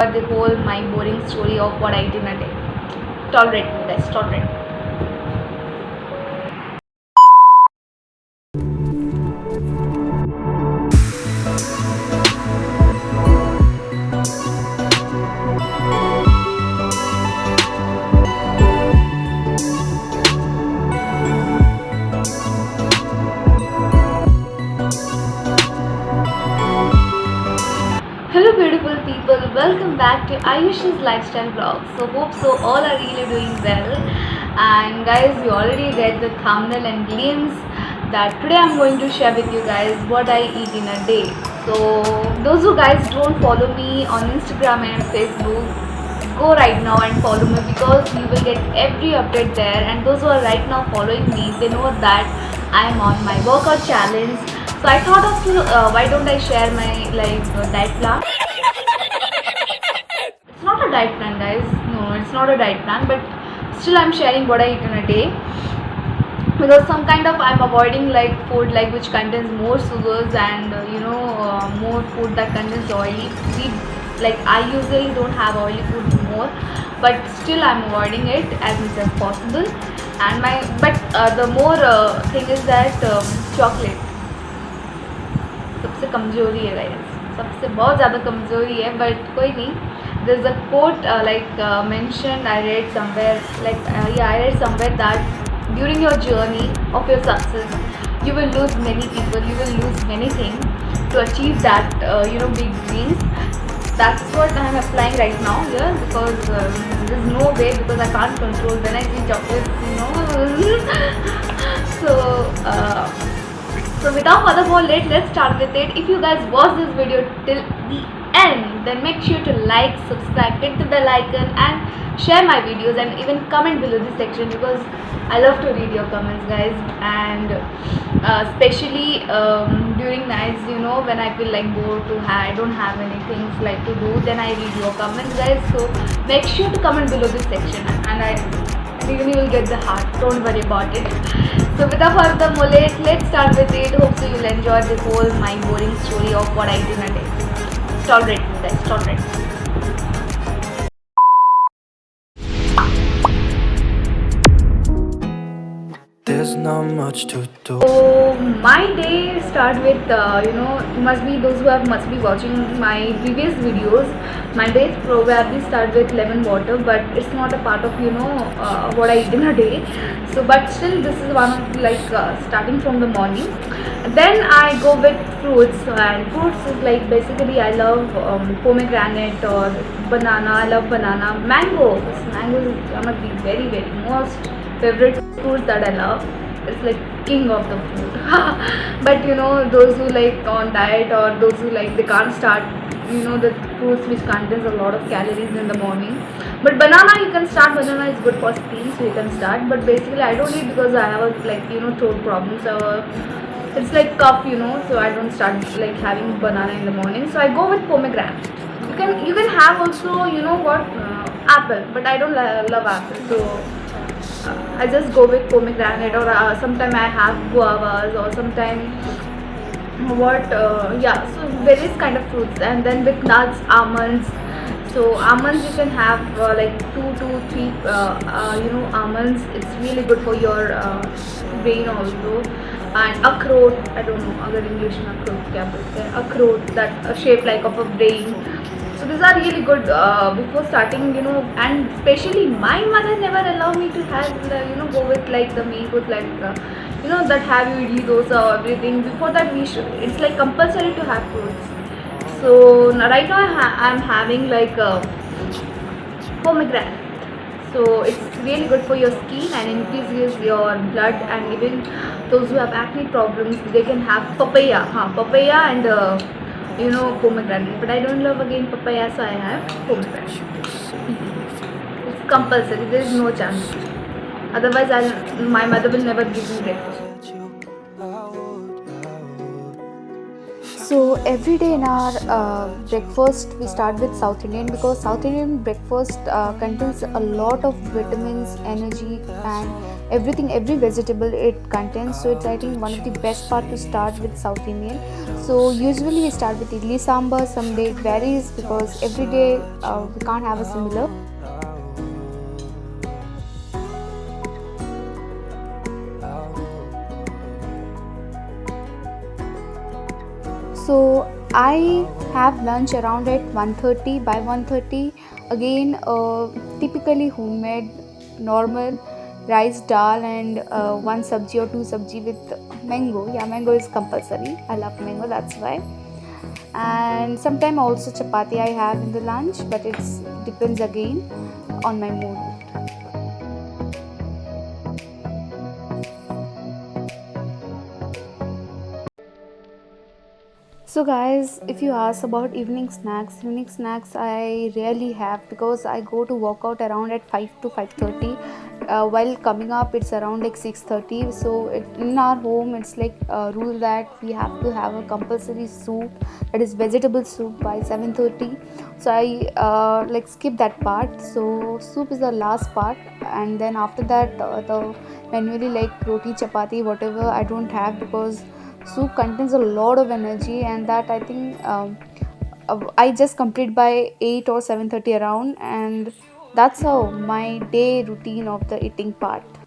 the whole my boring story of what I do in a day. Tolerate me, guys, tolerate. Hello beautiful people, welcome back to Ayush's lifestyle vlog. So hope so all are really doing well. And guys, you already read the thumbnail and glimpse that today I'm going to share with you guys what I eat in a day. So those who guys don't follow me on Instagram and Facebook, go right now and follow me because you will get every update there. And those who are right now following me, they know that I'm on my workout challenge. So I thought of why don't I share my diet plan. It's not a diet plan, guys. No, it's not a diet plan, but still I'm sharing what I eat in a day because some kind of I'm avoiding like food like which contains more sugars and more food that contains oily. Like I usually don't have oily food more, but still I'm avoiding it as much as possible. And the more thing is that chocolate सबसे कमज़ोरी है guys, सबसे बहुत ज़्यादा कमज़ोरी है, but कोई नहीं. There's a quote mentioned, I read somewhere that during your journey of your success you will lose many people, you will lose many things to achieve that big dreams. That's what I am applying right now here because there's no way, because I can't control when I see chocolates. So without further ado, let's start with it. If you guys watch this video till the end, then make sure to like, subscribe, hit the bell icon and share my videos and even comment below this section because I love to read your comments, guys. And especially during nights, when I feel like bored I don't have anything like to do, then I read your comments, guys. So make sure to comment below this section and you will get the heart, don't worry about it. So without further ado, let's start with it. Hope so you'll enjoy this whole my boring story of what I do in a day. Tolerate me, guys, tolerate me. There's not much to do. So my day start with must be watching my previous videos. My days probably start with lemon water, but it's not a part of what I eat in a day. So but still this is one of starting from the morning. Then I go with fruits, and fruits is like basically I love pomegranate or banana. I love banana, mango. Mango is one of the very very most favorite fruits that I love. It's like king of the food. But those who like on diet or those who like they can't start the fruits which contains a lot of calories in the morning. But banana you can start. Banana is good for skin, so you can start. But basically I don't eat because I have a throat problems. So it's like cough, so I don't start like having banana in the morning. So I go with pomegranate. You can have also apple, but I don't love apple. So I just go with pomegranate, or sometimes I have guavas, or sometimes so various kind of fruits. And then with nuts, almonds. So almonds you can have like 2 to 3 almonds. It's really good for your brain also. And अखरोट, I don't know अगर English में अखरोट क्या बोलते हैं, अखरोट that shape like of a brain. So these are really good before starting, and especially my mother never allowed me to have go with like the meat with that have idli dosa or everything. Before that it's like compulsory to have fruits. So right now I'm having like pomegranate. So it's really good for your skin and increases your blood, and even those who have acne problems they can have papaya. Papaya and pomegranate, but I don't love again papaya, so I have pomegranate. It's compulsory, there is no chance. Otherwise my mother will never give me breakfast. So every day in our breakfast we start with South Indian, because South Indian breakfast contains a lot of vitamins, energy, and everything. Every vegetable it contains. So it's, I think, one of the best part to start with South Indian. So usually we start with idli sambar. Some day it varies because every day we can't have a similar. So I have lunch around at 1:30. By 1:30, again, typically homemade, normal rice, dal, and one sabji or two sabji with mango. Yeah, mango is compulsory. I love mango, that's why. And sometimes also chapati I have in the lunch, but it depends again on my mood. So guys, if you ask about evening snacks I rarely have, because I go to work out around at 5 to 5:30. While coming up it's around like 6:30. So in our home it's like a rule that we have to have a compulsory soup, that is vegetable soup, by 7:30. So I like skip that part. So soup is the last part, and then after that the manually like roti, chapati, whatever I don't have, because soup contains a lot of energy, and that I think I just complete by 8 or 7:30 around, and that's how my day routine of the eating part.